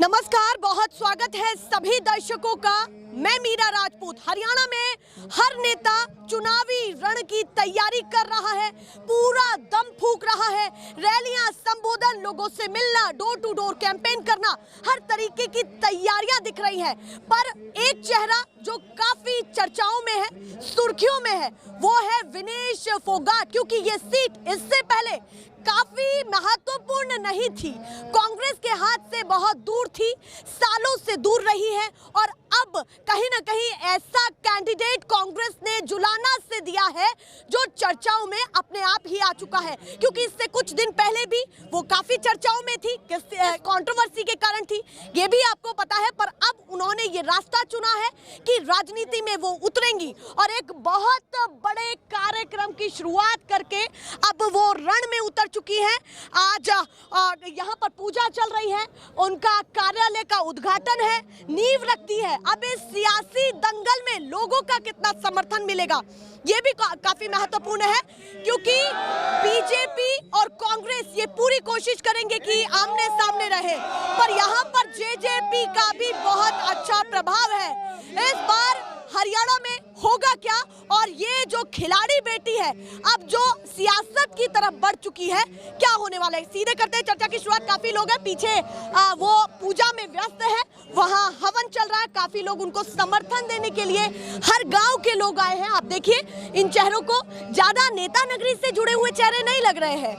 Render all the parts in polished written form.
नमस्कार, बहुत स्वागत है सभी दर्शकों का। मैं मीरा राजपूत। हरियाणा में हर नेता चुनावी रण की तैयारी कर रहा है, पूरा दम फूंक रहा है। रैलियां, संबोधन, लोगों से मिलना, डोर टू डोर कैंपेन करना, हर तरीके की तैयारियां दिख रही हैं। पर एक चेहरा जो काफी चर्चाओं में है, सुर्खियों में है, वो है विनेश फोगाट। क्योंकि ये सीट इससे पहले काफी महत्वपूर्ण नहीं थी, कांग्रेस के हाथ से बहुत दूर थी, सालों से दूर रही है। और अब कहीं ना कहीं ऐसा कैंडिडेट कांग्रेस ने जुलाना से दिया है जो चर्चाओं में अपने आप ही आ चुका है। क्योंकि इससे कुछ दिन पहले भी वो काफी चर्चाओं में थी, कंट्रोवर्सी के कारण थी, ये भी आपको पता है। पर अब उन्होंने ये रास्ता चुना है कि राजनीति में वो उतरेंगी और एक बहुत बड़े कार्यक्रम की शुरुआत करके अब वो रण में उतर चुकी है। आज यहाँ पर पूजा चल रही है, उनका कार्यालय का उद्घाटन है, नींव रखती है। अब इस सियासी दंगल में लोगों का कितना समर्थन मिलेगा, ये भी काफी महत्वपूर्ण है। क्योंकि बीजेपी और कांग्रेस ये पूरी कोशिश करेंगे कि आमने सामने रहे, पर यहाँ पर जेजेपी का भी बहुत अच्छा प्रभाव है। इस बार हरियाणा में होगा क्या, और ये जो खिलाड़ी बेटी है अब जो सियासत की तरफ बढ़ चुकी है, क्या होने वाला है, सीधे करते हैं चर्चा की शुरुआत। काफी लोग हैं पीछे, वो पूजा में व्यस्त है, वहाँ हवन चल रहा है, काफी लोग उनको समर्थन देने के लिए हर गांव के लोग आए हैं। आप देखिए इन चेहरों को, ज्यादा नेता नगरी से जुड़े हुए चेहरे नहीं लग रहे हैं,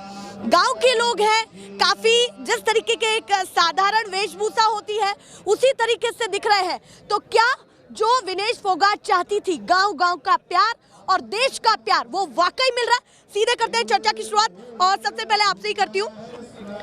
गांव के लोग हैं। काफी जिस तरीके के एक साधारण वेशभूषा होती है उसी तरीके से दिख रहे हैं। तो क्या जो विनेश फोगाट चाहती थी, गांव गांव का प्यार और देश का प्यार, वो वाकई मिल रहा है? सीधे करते हैं चर्चा की शुरुआत और सबसे पहले आपसे ही करती हूँ,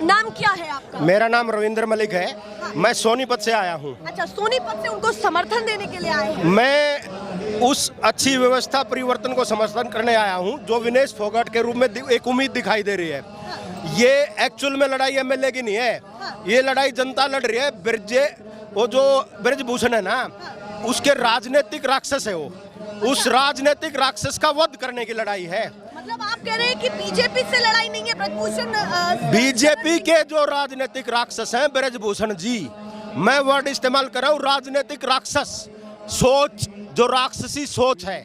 नाम क्या है आपका? मेरा नाम रविंद्र मलिक है। हाँ। मैं सोनीपत से आया हूँ। अच्छा, सोनीपत से उनको समर्थन देने के लिए आए हैं? मैं उस अच्छी व्यवस्था परिवर्तन को समर्थन करने आया हूँ जो विनेश फोगाट के रूप में एक उम्मीद दिखाई दे रही है। हाँ। ये एक्चुअल में लड़ाई एमएलए की नहीं है। हाँ। ये लड़ाई जनता लड़ रही है। वो जो ब्रजभूषण है ना, हाँ, उसके राजनीतिक राक्षस है वो। अच्छा। उस राजनीतिक राक्षस का वध करने की लड़ाई है। मतलब आप कह रहे हैं कि बीजेपी से लड़ाई नहीं है, ब्रजभूषण बीजेपी के जो राजनीतिक राक्षस हैं ब्रजभूषण जी, मैं वर्ड इस्तेमाल कर रहा हूँ, राजनीतिक राक्षस सोच, जो राक्षसी सोच है,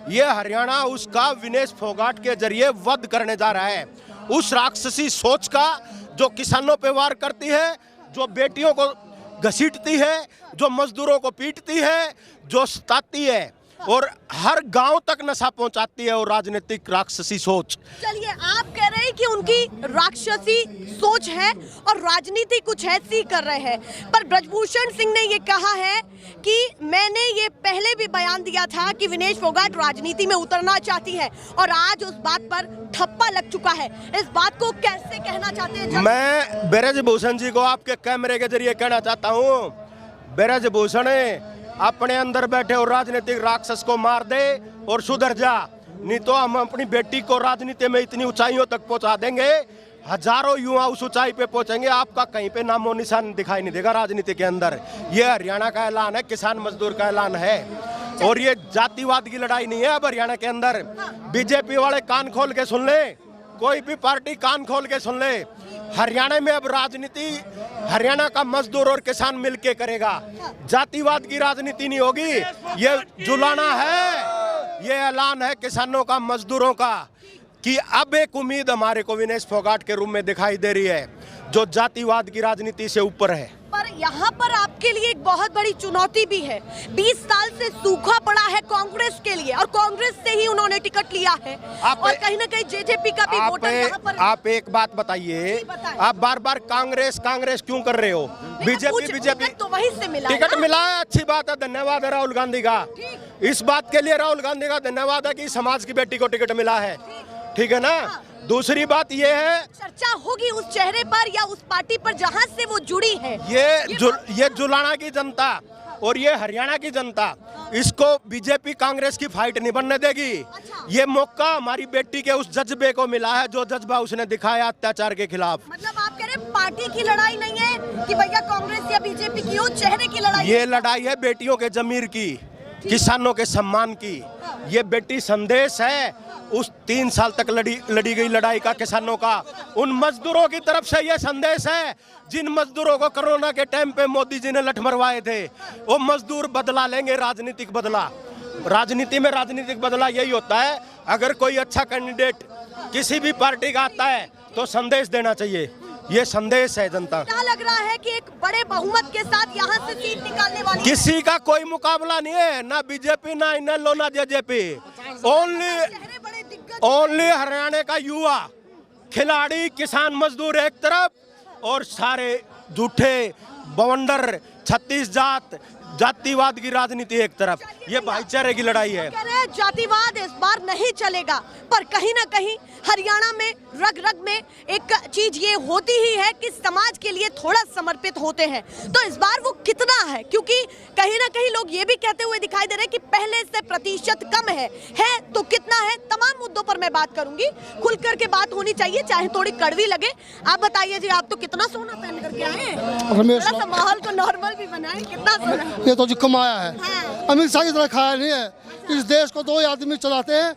ये हरियाणा उसका विनेश फोगाट के जरिए वध करने जा रहा है। उस राक्षसी सोच का जो किसानों पे वार करती है, जो बेटियों को घसीटती है, जो मजदूरों को पीटती है, जो सताती है और हर गांव तक नशा पहुंचाती है, और राजनीतिक राक्षसी सोच। चलिए, आप कह रहे हैं कि उनकी राक्षसी सोच है और राजनीति कुछ ऐसी कर रहे हैं, पर ब्रजभूषण सिंह ने ये कहा है कि मैंने ये पहले भी बयान दिया था कि विनेश फोगाट राजनीति में उतरना चाहती है, और आज उस बात पर ठप्पा लग चुका है। इस बात को कैसे कहना चाहते हैं? मैं ब्रजभूषण जी को आपके कैमरे के जरिए कहना चाहता हूँ, ब्रजभूषण अपने अंदर बैठे और राजनीतिक राक्षस को मार दे और सुधर जा, नहीं तो हम अपनी बेटी को राजनीति में इतनी ऊंचाइयों तक पहुंचा देंगे, हजारों युवा उस ऊंचाई पे पहुंचेंगे, आपका कहीं पे नामो निशान दिखाई नहीं देगा राजनीति के अंदर। ये हरियाणा का ऐलान है, किसान मजदूर का ऐलान है, और ये जातिवाद की लड़ाई नहीं है। अब हरियाणा के अंदर बीजेपी वाले कान खोल के सुन ले, कोई भी पार्टी कान खोल के सुन ले, हरियाणा में अब राजनीति हरियाणा का मजदूर और किसान मिलके करेगा। जातिवाद की राजनीति नहीं होगी। ये जुलाना है, ये ऐलान है किसानों का, मजदूरों का, कि अब एक उम्मीद हमारे को विनेश फोगाट के रूप में दिखाई दे रही है जो जातिवाद की राजनीति से ऊपर है। पर यहाँ पर आपके लिए एक बहुत बड़ी चुनौती भी है। 20 साल से सूखा पड़ा है कांग्रेस के लिए, और कांग्रेस से ही उन्होंने टिकट लिया है, और कहीं ना कहीं जेजेपी का भी वोटर यहाँ पर। आप एक बात बताइए, आप बार बार कांग्रेस कांग्रेस क्यों कर रहे हो? बीजेपी तो वहीं से मिला, टिकट मिला है, अच्छी बात है, धन्यवाद है राहुल गांधी का। इस बात के लिए राहुल गांधी का धन्यवाद है कि समाज की बेटी को टिकट मिला है, ठीक है ना? हाँ। दूसरी बात ये है, चर्चा होगी उस चेहरे पर या उस पार्टी पर जहां से वो जुड़ी है। ये जुलाना की जनता और ये हरियाणा की जनता, इसको बीजेपी कांग्रेस की फाइट नहीं बनने देगी। अच्छा। ये मौका हमारी बेटी के उस जज्बे को मिला है जो जज्बा उसने दिखाया अत्याचार के खिलाफ। मतलब आप कह रहे हैं पार्टी की लड़ाई नहीं है कि भैया कांग्रेस या बीजेपी की हो, चेहरे की लड़ाई। ये लड़ाई है बेटियों के जमीर की, किसानों के सम्मान की। ये बेटी संदेश है उस 3 साल तक लड़ी गई लड़ाई का किसानों का, उन मजदूरों की तरफ से यह संदेश है जिन मजदूरों को कोरोना के टाइम पे मोदी जी ने लठ मरवाए थे, वो मजदूर बदला लेंगे, राजनीतिक बदला। राजनीति में राजनीतिक बदला यही होता है, अगर कोई अच्छा कैंडिडेट किसी भी पार्टी का आता है तो संदेश देना चाहिए। ये संदेश है जनता। क्या लग रहा है कि एक बड़े बहुमत के साथ यहाँ से सीट निकालने वाली किसी का कोई मुकाबला नहीं है, ना बीजेपी ना इनेलो ना जेजेपी, ओनली हरियाणा का युवा खिलाड़ी किसान मजदूर एक तरफ और सारे झूठे बवंडर 36 जातिवाद की राजनीति एक तरफ। ये भाईचारे की लड़ाई है। कह रहे हैं जातिवाद इस बार नहीं चलेगा, पर कहीं ना कहीं हरियाणा में रग रग में एक चीज ये होती ही है कि समाज के लिए थोड़ा समर्पित होते हैं। तो इस बार वो कितना है, क्योंकि कहीं ना कहीं लोग ये भी कहते हुए दिखाई दे रहे हैं कि पहले से प्रतिशत कम है तो कितना है। तमाम मुद्दों पर मैं बात करूंगी, खुल करके बात होनी चाहिए, चाहे थोड़ी कड़वी लगे। आप बताइए जी, आप तो कितना सोना पहन करके आए हैं, माहौल को नॉर्मल भी बनाए, कितना सोना? ये तो जी कमाया है, अमित शाह की तरह खाया नहीं है। इस देश को 2 आदमी चलाते हैं,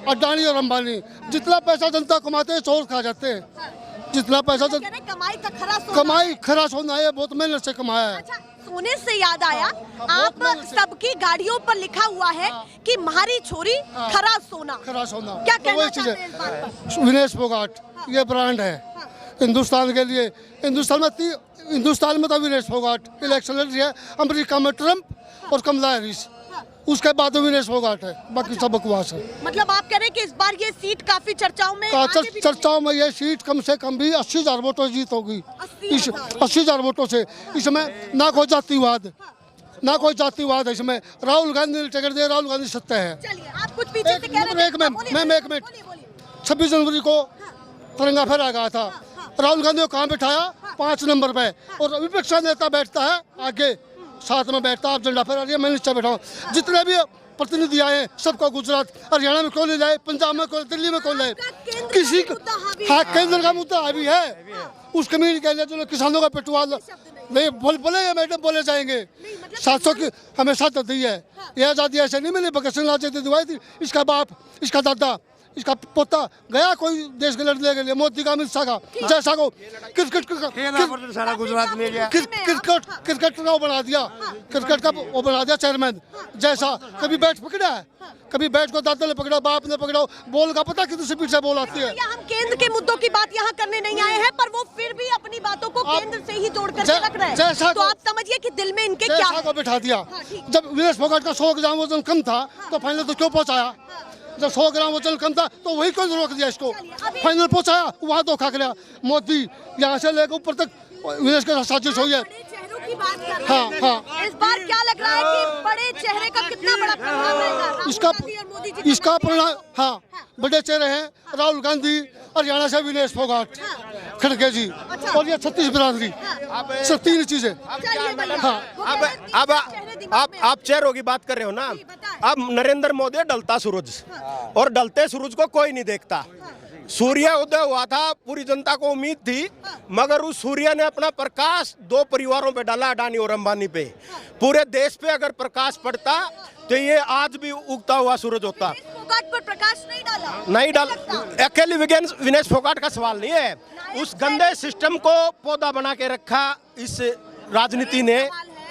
अडानी और अंबानी। जितना पैसा जनता कमाते हैं चोर खा जाते हैं। जितना पैसा कमाई खरा सोना है, बहुत मेहनत से कमाया है। अच्छा, सोने से याद आया, आप सबकी गाड़ियों पर लिखा हुआ है कि म्हारी छोरी खरा सोना। क्या कहना चाहते हैं इस बात पर? विनेश फोगाट ये ब्रांड है हिंदुस्तान के लिए। हिंदुस्तान में तो विनेश फोगाट इलेक्शन लड़ रही है, अमेरिका में ट्रम्प और कमला हैरिस, उसके बाद विनेश फोगाट है, बाकी सब बकवास है। मतलब आप कह रहे हैं कि इस बार ये सीट काफी चर्चाओं में चर्चाओं में ये सीट कम से कम भी 80,000 वोटों से जीत होगी। 80,000 वोटों से। इसमें ना कोई जातिवाद है इसमें। राहुल गांधी ने टिकट दिया, राहुल गांधी सत्य है। चलिए, आप कुछ पीछे से कह रहे थे। एक मिनट 26 जनवरी को तिरंगा फहराया गया था, राहुल गांधी को कहाँ बैठाया? 5 नंबर पे, और विपक्ष का नेता बैठता है आगे, साथ में बैठता है, आप झंडा फहरा रही है, मैं नीचे बैठा हूँ। जितने भी प्रतिनिधि आए सबको गुजरात हरियाणा में कौन ले जाए, पंजाब में कौन, दिल्ली में कौन ले, किसी हाँ केंद्र का मुद्दा अभी है। उस कम्युनिटी के लिए जो किसानों का पेटवा नहीं बोलेंगे मैडम, बोले जाएंगे। 700 की हमें साथ दी है, ये आज़ादी ऐसे नहीं मिली, भगत सिंह आज़ादी दिलवाई थी। इसका बाप, इसका दादा, इसका पोता गया कोई देश के लड़ने के लिए, मोदी का, अमित शाह का, जैसा को सारा गुजरात में गया। क्रिकेट का वो बना दिया, क्रिकेट का वो बना दिया चेयरमैन जैसा। कभी बैट पकड़ा है, कभी बैट को दादा ने पकड़ा, बाप ने पकड़ा, बॉल का पता कितने स्पीड से बॉल आती है। हम केंद्र के मुद्दों की बात यहाँ करने नहीं आए हैं, पर वो फिर भी अपनी बातों को केंद्र से ही जोड़ करके रख रहे हैं। तो आप समझिए कि दिल में इनके क्या को बिठा दिया। जब विनेश फोगाट का 100 ग्राम वजन कम था तो फाइनल तो क्यों पहुँचाया? जब 100 ग्राम वजन कम था तो वही क्यों रोक दिया इसको? फाइनल पहुँचाया, वहाँ धोखा कराया। मोदी यहाँ से लेकर ऊपर तक विनेश के साथ साजिश हुई है। की बात कर रहे हैं। हाँ। इस बार क्या लग रहा है कि बड़े चेहरे का कितना बड़ा प्रभाव रहेगा? इसका परिणाम, हाँ, बड़े चेहरे हैं। राहुल गांधी, हरियाणा से विनेश फोगाट, खड़गे जी, और ये 36 बिरादरी, सब 3 चीजें। अब आप चेहरों की बात कर रहे हो ना। अब नरेंद्र मोदी ढलता सूरज, और ढलते सूरज को कोई नहीं देखता। सूर्य उदय हुआ था, पूरी जनता को उम्मीद थी, मगर उस सूर्य ने अपना प्रकाश 2 परिवारों पे डाला, अडानी और अंबानी पे। पूरे देश पे अगर प्रकाश पड़ता तो ये आज भी उगता हुआ सूरज होता। फोगाट पर प्रकाश नहीं डाला। अकेले विनेश फोगाट का सवाल नहीं है, उस गंदे सिस्टम को पौधा बना के रखा इस राजनीति ने।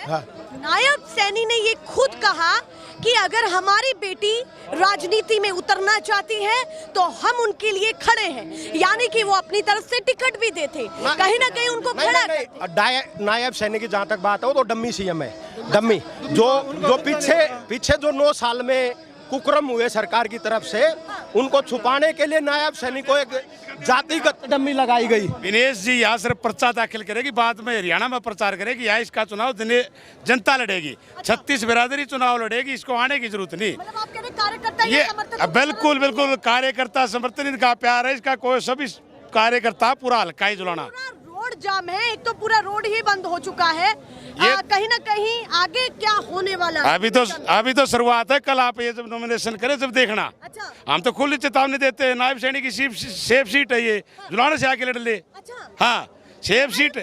नायब सैनी ने ये खुद कहा कि अगर हमारी बेटी राजनीति में उतरना चाहती है तो हम उनके लिए खड़े हैं, यानी कि वो अपनी तरफ से टिकट भी देते, कहीं ना कहीं उनको खड़ा करते। नायब सैनी की जहाँ तक बात है, वो तो डम्मी सीएम है। डम्मी जो पीछे जो 9 साल में कुकर्म हुए सरकार की तरफ से, उनको छुपाने के लिए नायब सैनी को एक जातिगत डम्मी लगाई गई। विनेश जी यहाँ सिर्फ पर्चा दाखिल करेगी, बाद में हरियाणा में प्रचार करेगी, यहाँ इसका चुनाव जनता लड़ेगी। 36 बिरादरी चुनाव लड़ेगी, इसको आने की जरूरत नहीं। मतलब आप कह रहे कार्यकर्ता ये बिल्कुल कार्यकर्ता समर्थन इनका प्यार है, इसका कोई सभी कार्यकर्ता पूरा हल्का ही जुलाना। रोड जाम है, एक तो पूरा रोड ही बंद हो चुका है, कहीं ना कहीं आगे क्या होने वाला है? अभी तो शुरुआत है। कल आप ये जब नॉमिनेशन करें जब देखना। अच्छा। हम तो खुली चेतावनी देते हैं, नायब सैनी की सेफ सीट है ये, जुलाने से आके लड़ ले। अच्छा। हाँ, सेफ सीट,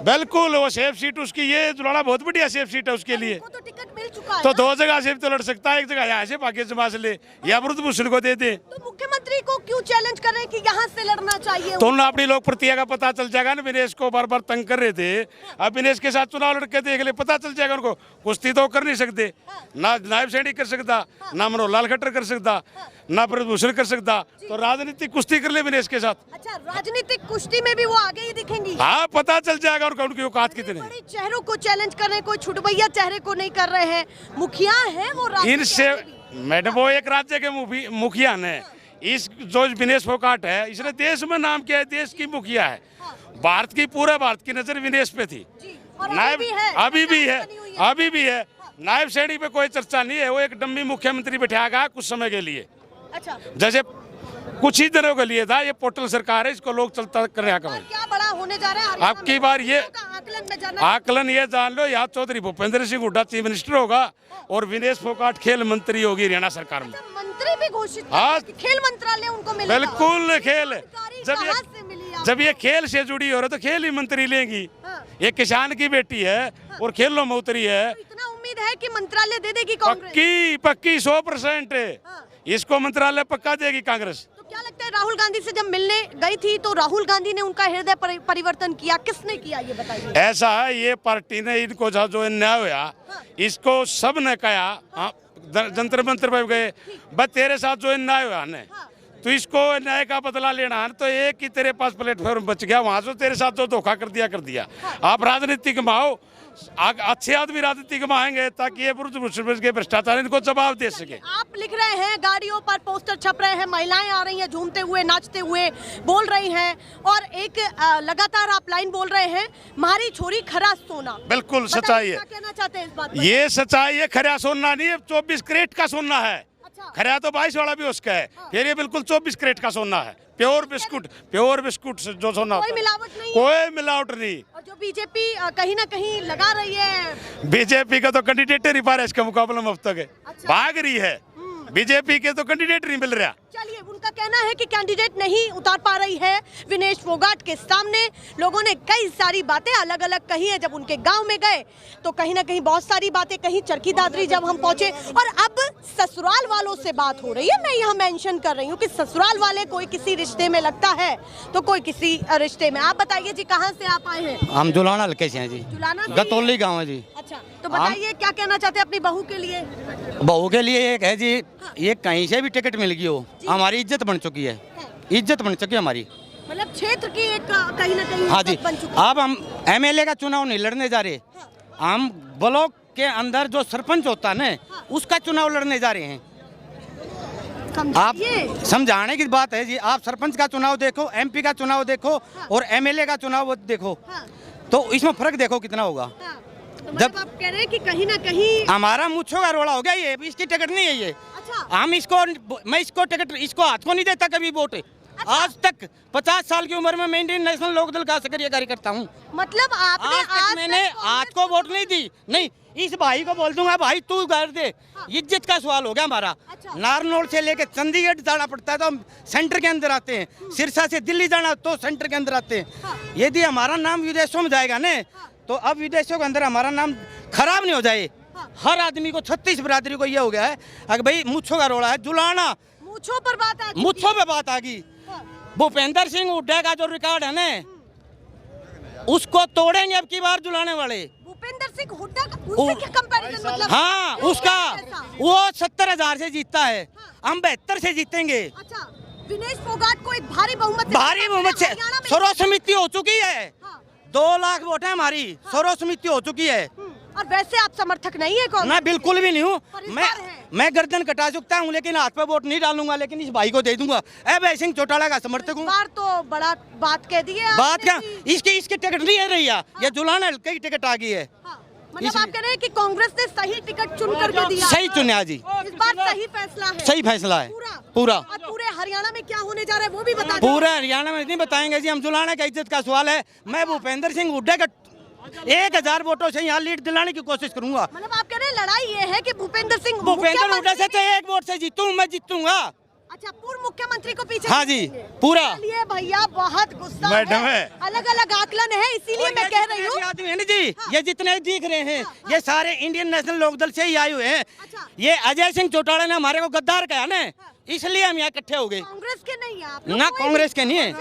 बिल्कुल वो सेफ सीट उसकी, ये जुलाना बहुत बढ़िया सेफ सीट है उसके लिए। तो टिकट मिल चुका है, तो 2 जगह से तो लड़ सकता है, एक जगह यहाँ से पाकिस्तान से ले, या अमृत भूषण को दे दे। तो मोदी को क्यों चैलेंज कर रहे हैं कि यहाँ से लड़ना चाहिए? तो ना अपनी लोक प्रतिक्रिया का पता चल जाएगा ना। विनेश को बार बार तंग कर रहे थे, अब विनेश के साथ चुनाव लड़के देख ले, पता चल जाएगा उनको। कुश्ती तो कर नहीं सकते, ना नायब सैनी कर सकता, ना मनोहर लाल खट्टर कर सकता, ना ब्रजभूषण कर सकता, तो राजनीतिक कुश्ती कर ले विनेश के साथ। अच्छा, राजनीतिक कुश्ती में भी वो आगे ही दिखेंगी। हाँ, पता चल जाएगा उनको, उनकी औकात कितने। बड़े चेहरों को चैलेंज कर रहे हैं, कोई छुटभैया चेहरे को नहीं कर रहे हैं। मुखिया है वो राज्य इनसे मैडम, वो एक राज्य के मुखिया ने, इस जो विनेश फोगाट है, इसने देश में नाम किया है, देश की मुखिया है। भारत की, पूरे भारत की नजर विनेश पे थी। नायब अभी भी है। नायब सैनी पे कोई चर्चा नहीं है, वो एक डम्मी मुख्यमंत्री बैठाया गया कुछ समय के लिए। अच्छा, जैसे कुछ ही दिनों के लिए था। ये पोर्टल सरकार है, इसको लोग चलता कर रहे हैं। क्या बड़ा होने जा रहा है आपकी बार ये आकलन ये जान लो, या चौधरी भूपेंद्र सिंह हुड्डा चीफ मिनिस्टर होगा और विनेश फोगाट खेल मंत्री होगी हरियाणा सरकार में। मंत्री भी घोषित हाँ, खेल मंत्रालय उनको मिलेगा। बिल्कुल खेल। जब जब ये खेल से जुड़ी हो रहा तो खेल ही मंत्री लेंगी। ये किसान की बेटी है और खेलों में उतरी है। इतना उम्मीद है कि मंत्रालय दे देगी कांग्रेस? पक्की 100%। इसको मंत्रालय पक्का देगी कांग्रेस। तो क्या लगता है, राहुल गांधी से जब मिलने गई थी तो राहुल गांधी ने उनका हृदय परिवर्तन किया, किसने किया ये बताइए? ऐसा है, ये पार्टी ने इनको जो अन्याय हुआ, इसको सब ने कहा, जंतर मंतर पे गए, बस तेरे साथ जो अन्याय हुआ ने, तो इसको न्याय का बदला लेना है, तो एक ही तेरे पास प्लेटफॉर्म बच गया, वहां से तेरे साथ जो धोखा कर दिया। आप राजनीति कमाओ, अच्छे आदमी राजनीति कमाएंगे ताकि ये के भ्रष्टाचार इनको जवाब दे सके। आप लिख रहे हैं, गाड़ियों पर पोस्टर छप रहे हैं, महिलाएं आ रही हैं झूमते हुए, नाचते हुए, बोल रही हैं, और एक लगातार आप लाइन बोल रहे हैं, हमारी छोरी खरा सोना। बिल्कुल सच्चाई है। क्या कहना चाहते हैं इस बात पर? ये सच्चाई है, खरा सोना नहीं है, 24 कैरेट का सोना है। खरा तो 22 वाला भी उसका है, फिर ये बिल्कुल 24 कैरेट का सोना है। प्योर बिस्कुट जो सोना, कोई मिलावट नहीं, कोई मिलावट नहीं। और जो बीजेपी कहीं ना कहीं लगा रही है, बीजेपी का तो कैंडिडेट नहीं पा रहा इसके मुकाबले में अब तक। अच्छा। भाग रही है बीजेपी के, तो कैंडिडेट नहीं मिल रहा। चलिए, उनका कहना है कि कैंडिडेट नहीं उतार पा रही है विनेश फोगाट के सामने। लोगों ने कई सारी बातें अलग अलग कही है। जब उनके गांव में गए तो कहीं ना कहीं बहुत सारी बातें कही, चरखी दादरी जब हम पहुंचे, और अब ससुराल वालों से बात हो रही है। मैं यहाँ मेंशन कर रही हूँ कि ससुराल वाले, कोई किसी रिश्ते में लगता है तो कोई किसी रिश्ते में। आप बताइए जी, कहाँ से आप आए हैं? हम जुलाना हल्के से हैं जी, जुलाना गतौली गाँव है जी। अच्छा, तो बताइए क्या कहना चाहते हैं अपनी बहू के लिए? बहू के लिए एक है जी, ये कहीं से भी टिकट मिल गई हो, हमारी इज्जत बन चुकी है, इज्जत बन चुकी है हमारी। मतलब क्षेत्र की एक कहीं ना कहीं हाँ जी। बन चुकी है। अब हम एमएलए का चुनाव नहीं लड़ने जा रहे, हम ब्लॉक के अंदर जो सरपंच होता है ना, उसका चुनाव लड़ने जा रहे हैं। आप समझाने की बात है जी। आप सरपंच का चुनाव देखो, एमपी का चुनाव देखो और एमएलए का चुनाव देखो, तो इसमें फर्क देखो कितना होगा। तो जब आप कह रहे हैं कि कहीं ना कहीं हमारा मुच्छों का रोड़ा हो गया, ये इसकी टिकट नहीं है ये। अच्छा। हम मैं इसको टिकट, इसको हाथ को नहीं देता कभी वोट। अच्छा। आज तक 50 साल की उम्र में मैं इंडियन नेशनल लोकदल का सक्रिय कार्यकर्ता हूँ। मतलब आपने आज तक मैंने हाथ को वोट नहीं दी। नहीं, इस भाई को बोल दूंगा, भाई तू घर दे। इज्जत का सवाल हो गया हमारा। अच्छा। नारनौल से लेके चंडीगढ़ जाना पड़ता है तो हम सेंटर के अंदर आते हैं, सिरसा से दिल्ली जाना तो सेंटर के अंदर आते हैं। यदि हमारा नाम विदेशों में जाएगा न, तो अब विदेशों के अंदर हमारा नाम खराब नहीं हो जाए। हर आदमी को, 36 बिरादरी को ये हो गया है अगर भाई मुच्छों का रोड़ा है, जुलाना मूंछों पर बात आ गई। मुच्छों पे बात आ गई। भूपेंद्र सिंह हुड्डा का जो रिकॉर्ड है ना, उसको तोड़ेंगे अब की बार जुलाने वाले। भूपेंद्र सिंह हुड्डा का उससे क्या कंपैरिजन? मतलब हाँ, उसका वो 70,000 से जीतता है, हम 72 से जीतेंगे। अच्छा, विनेश फोगाट को एक भारी बहुमत से सर्वसम्मति हो चुकी है। 2 लाख वोट है हमारी, सर्वसम्मति हो चुकी है। और वैसे आप समर्थक नहीं है कौन? मैं बिल्कुल भी नहीं हूँ। मैं गर्दन कटा सकता हूँ लेकिन हाथ पे वोट नहीं डालूंगा, लेकिन इस भाई को दे दूंगा। अभय सिंह चौटाला का समर्थक हूँ। बार तो बड़ा बात कह दी है। बात क्या, इसकी टिकट नहीं है रही है, ये जुलाना हल्के की टिकट आ गई है। मतलब आप कह रहे हैं कि कांग्रेस ने सही टिकट चुन करके दिया? सही चुना जी, इस बार सही फैसला है। सही फैसला है पूरा। और पूरे हरियाणा में क्या होने जा रहा है वो भी बता दीजिए। पूरे हरियाणा में नहीं बताएंगे जी, हम जुलाना का इज्जत का सवाल है। मैं भूपेंद्र सिंह हुड्डा का 1000 वोटों से यहाँ लीड दिलाने की कोशिश करूंगा। मतलब आप कह रहे हैं लड़ाई ये है कि भूपेंद्र हुड्डा से तो 1 वोट से जीतूं, मैं जीतूंगा। अच्छा, पूर्व मुख्यमंत्री को पीछे? हाँ जी, पूरा। चलिए भैया, बहुत गुस्सा मैडम है, अलग अलग आकलन है, इसीलिए मैं कह रही हूँ। आदमी है ना जी, ये जितने दिख रहे हैं ये सारे इंडियन नेशनल लोकदल से ही आए हुए हैं। ये अजय सिंह चौटाला ने हमारे को गद्दार कहा ना, इसलिए हम यहाँ इकट्ठे हो गए। कांग्रेस के नहीं है आप ना कांग्रेस के नहीं है। ये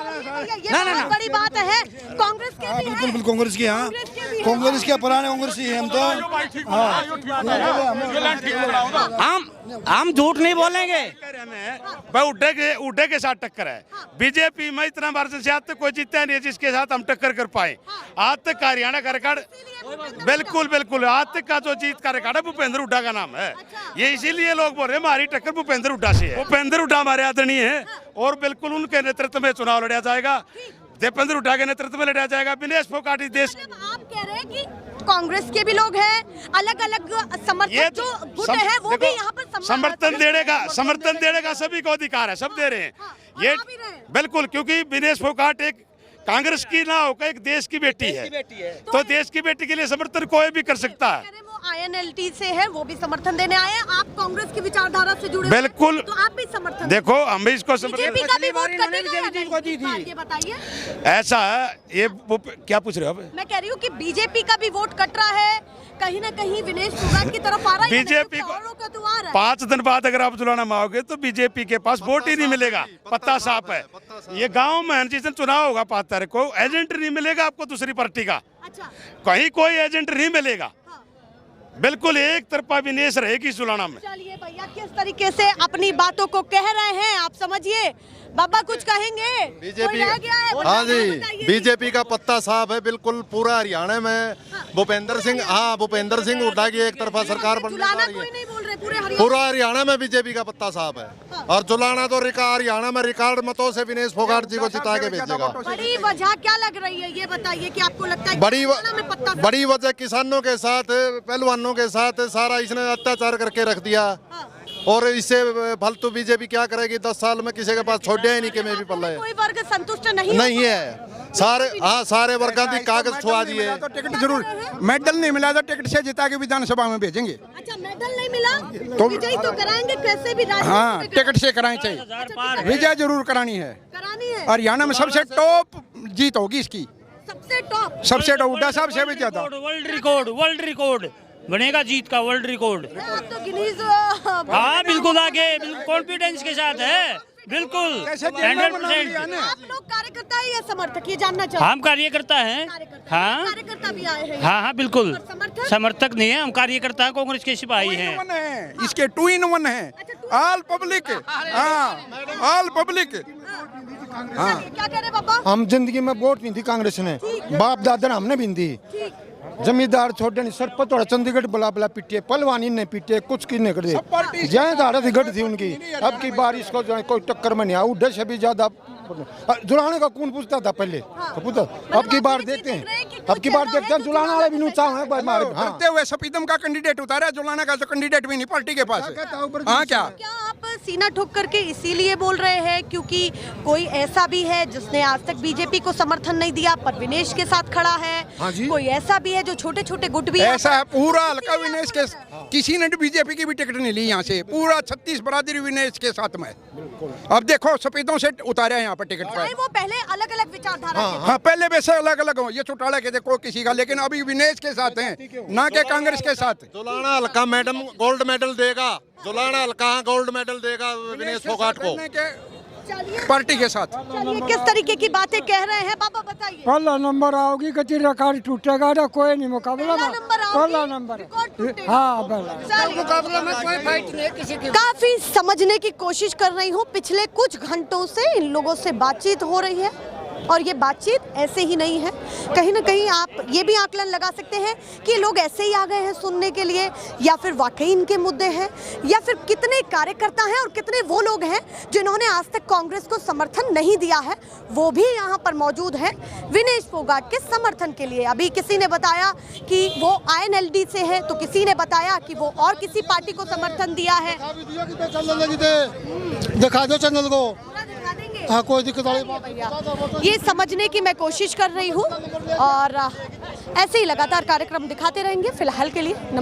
ना, ना, बहुत ना। बड़ी बात है। कांग्रेस के भी बिल्कुल है। बिल्कुल कांग्रेस की, हाँ कांग्रेस के भी है। कांग्रेस के पुराने कांग्रेस ही हैं हम तो। हम झूठ नहीं बोलेंगे। भाई उड्डे के साथ टक्कर है। बीजेपी में इतना मार्जिन से आज तक कोई जीता नहीं है जिसके साथ हम टक्कर कर पाए। आज तक का हरियाणा का रिकॉर्ड बिल्कुल बिल्कुल आज तक का जो जीत का रिकॉर्ड है भूपेंद्र हुड्डा का नाम है। ये इसीलिए लोग बोल रहे हैं हमारी टक्कर भूपेंद्र हुड्डा से है। भूपेंद्र हुड्डा हमारे आदरणीय है और बिल्कुल उनके नेतृत्व में चुनाव लड़ा जाएगा। दीपेंद्र हुड्डा के नेतृत्व में लड़ा जाएगा। विनेश फोगाट इस देश आप कह रहे हैं कि कांग्रेस के भी लोग हैं, अलग अलग समर्थक जो गुट है वो भी यहाँ पर समर्थन देने का सभी को अधिकार है, सब दे रहे हैं। ये बिल्कुल, क्योंकि विनेश फोगाट एक कांग्रेस की ना होकर एक देश की बेटी है, तो देश की बेटी के लिए समर्थन कोई भी कर सकता है। वो INLT से है, वो भी समर्थन देने आए हैं। आप कांग्रेस की विचारधारा से जुड़े बिल्कुल, तो आप भी समर्थन देखो हम भी इसको बीजेपी का भी वोट कटेगा या नहीं? ये बताइए। ऐसा है, ये क्या पूछ रहे हो आप? मैं कह रही हूँ कि बीजेपी का भी वोट कट रहा है, कहीं ना कहीं विनेश फोगाट की तरफ आ रहा है। बीजेपी को 5 दिन बाद अगर आप जुलाना माओगे तो बीजेपी के पास वोट ही नहीं मिलेगा। पत्ता साफ है। ये गांव में जिस दिन चुनाव होगा 5 तारीख को, एजेंट नहीं मिलेगा आपको दूसरी पार्टी का। अच्छा, कहीं कोई एजेंट नहीं मिलेगा। बिल्कुल एक तरफा विनेश रहेगी सुलाना में। चलिए भैया, किस तरीके से अपनी बातों को कह रहे हैं आप समझिए। बाबा कुछ कहेंगे? बीजेपी, रह गया है? हाँ जी, बताइए। बीजेपी का पत्ता साफ है बिल्कुल पूरा हरियाणा में। भूपेंद्र सिंह हुड्डा की एक तरफा सरकार बनने जा रही कोई है। नहीं बोल रहे, पूरे पूरा हरियाणा में बीजेपी का पत्ता साफ है। और जुलाना तो हरियाणा में रिकॉर्ड मतों से विनेश फोगाट जी को जिता के भेजेगा। बड़ी वजह क्या लग रही है ये बताइए कि आपको लगता है बड़ी वजह किसानों के साथ, पहलवानों के साथ सारा इसने अत्याचार करके रख दिया। और इससे फालतू बीजेपी क्या करेगी? 10 साल में किसी के पास छोड़े ही नहीं कि मैं भी पल्ला है। कोई वर्ग संतुष्ट नहीं है। सारे वर्गों की कागज छुआ दिए। तो टिकट जरूर, मेडल नहीं मिला तो टिकट से जिता के विधानसभा में भेजेंगे। अच्छा, मेडल नहीं मिला तो विजय तो कराएंगे कैसे भी? हाँ, टिकट से करानी चाहिए, विजय जरूर करानी है। करानी है। हरियाणा में सबसे टॉप जीत होगी इसकी, सबसे टॉप हुड्डा साहब से भी ज्यादा। वर्ल्ड रिकॉर्ड बनेगा, जीत का वर्ल्ड रिकॉर्ड। आप तो गिनीज हाँ बिल्कुल आगे, बिल्कुल कॉन्फिडेंस के साथ है, बिल्कुल 100%। आप लोग कार्यकर्ता है या समर्थक, ये जानना चाहते हम कार्यकर्ता हैं। हाँ कार्यकर्ता भी आए हैं। हाँ बिल्कुल, और समर्थक? समर्थक नहीं है, हम कार्यकर्ता हैं, कांग्रेस के सिपाही हैं। इसके 2 in 1 है, ऑल पब्लिक। हाँ, ऑल पब्लिक। क्या कह रहे पापा? हम जिंदगी में वोट नहीं दी कांग्रेस ने, बाप दादा हमने भी दी। जमींदार छोटे नहीं, सर पर चंडीगढ़ बुला बुला पीटे, पलवानी ने पीटे, कुछ की नहीं करे। जय धारा थी गढ़ थी उनकी। अब की बारिश को जो कोई टक्कर में नहीं आ, उड्डे से भी ज्यादा जुलाने का कौन पूछता था पहले तो पूछता। अब की बार देखते हैं जुलाना वाले भी नुचा है। करते हुए सपीदम का कैंडिडेट उतारा, जुलाना का तो कैंडिडेट भी नहीं पार्टी के पास है। हाँ, क्या आप सीना ठोक करके इसीलिए बोल रहे हैं क्योंकि कोई ऐसा भी है जिसने आज तक बीजेपी को समर्थन नहीं दिया पर विनेश के साथ खड़ा है? हाँ जी। कोई ऐसा भी है जो छोटे छोटे गुट भी ऐसा है, पूरा हल्का विनेश के, किसी ने बीजेपी की भी टिकट नहीं ली यहाँ से, पूरा 36 बरादरी विनेश के साथ में। अब देखो सफेदों से उतारे यहाँ पर टिकट पर। वो पहले अलग अलग विचारधारा के थे। हाँ, पहले वैसे अलग अलग हो, ये चौटाला के देखो किसी का, लेकिन अभी विनेश के साथ हैं, ना के कांग्रेस के साथ। जुलाना हल्का मैडम गोल्ड मेडल देगा, जुलाना हल्का गोल्ड मेडल देगा विनेश फोगाट को पार्टी के साथ। चलिए, किस तरीके की बातें कह रहे हैं बाबा बताइए। पहला नंबर आओगी कति रिकॉर्ड टूटेगा ना, कोई नहीं मुकाबला। पहला नंबर, हाँ मुकाबला में कोई फाइट नहीं किसी की। काफी समझने की कोशिश कर रही हूँ, पिछले कुछ घंटों से इन लोगों से बातचीत हो रही है और ये बातचीत ऐसे ही नहीं है। कहीं ना कहीं आप ये भी आकलन लगा सकते हैं कि लोग ऐसे ही आ गए हैं सुनने के लिए, या फिर वाकई इनके मुद्दे हैं, या फिर कितने कार्यकर्ता हैं और कितने वो लोग हैं जिन्होंने आज तक कांग्रेस को समर्थन नहीं दिया है, वो भी यहाँ पर मौजूद हैं विनेश फोगाट के समर्थन के लिए। अभी किसी ने बताया कि वो INLD से है, तो किसी ने बताया कि वो और किसी पार्टी को समर्थन दिया है। दिखा दो चैनल को। हाँ, कोई दिक्कत भैया, ये समझने की मैं कोशिश कर रही हूँ और ऐसे ही लगातार कार्यक्रम दिखाते रहेंगे। फिलहाल के लिए नमस्कार।